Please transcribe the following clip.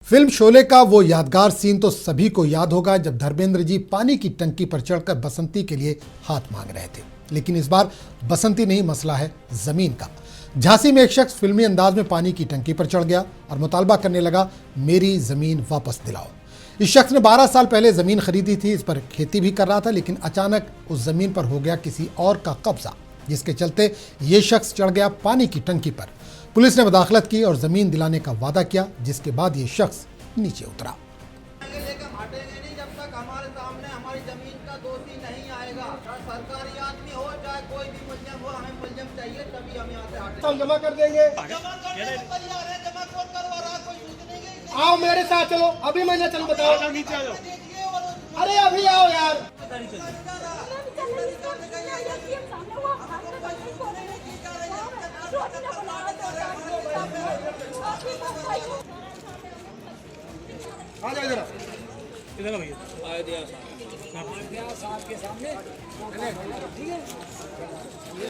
Film Sholay का वो यादगार सीन तो सभी को याद होगा जब धर्मेंद्र जी पानी की टंकी पर चढ़कर बसंती के लिए हाथ मांग रहे थे। लेकिन इस बार बसंती नहीं, मसला है जमीन का। झांसी में एक शख्स फिल्मी अंदाज में पानी की टंकी पर चढ़ गया और मुतालबा करने लगा, मेरी जमीन वापस दिलाओ। इस शख्स ने 12 साल पहले जमीन खरीदी थी, इस पर खेती भी कर रहा था, लेकिन अचानक उस जमीन पर हो गया किसी और का कब्जा, जिसके चलते ये शख्स चढ़ गया पानी की टंकी पर। पुलिस ने मुदाखलत की और जमीन दिलाने का वादा किया, जिसके बाद ये शख्स नीचे उतरा। लेकिन हटेंगे नहीं जब तक हमारे सामने हमारी जमीन का दोषी नहीं आएगा। सरकारी आदमी हो चाहे कोई भी मुलजिम हो, हमें मुलजिम चाहिए, तभी हम यहाँ से हटेंगे। हम जमा कर देंगे। जमा करने को तैयार है, जमा कौन करवा रहा है, कोई पूछने की। आओ मेरे साथ चलो, अभी मैं चल बताओ। अरे अभी आओ यार। आ जाओ इधर। इधर भैया आए दिया साहब के सामने ठीक है।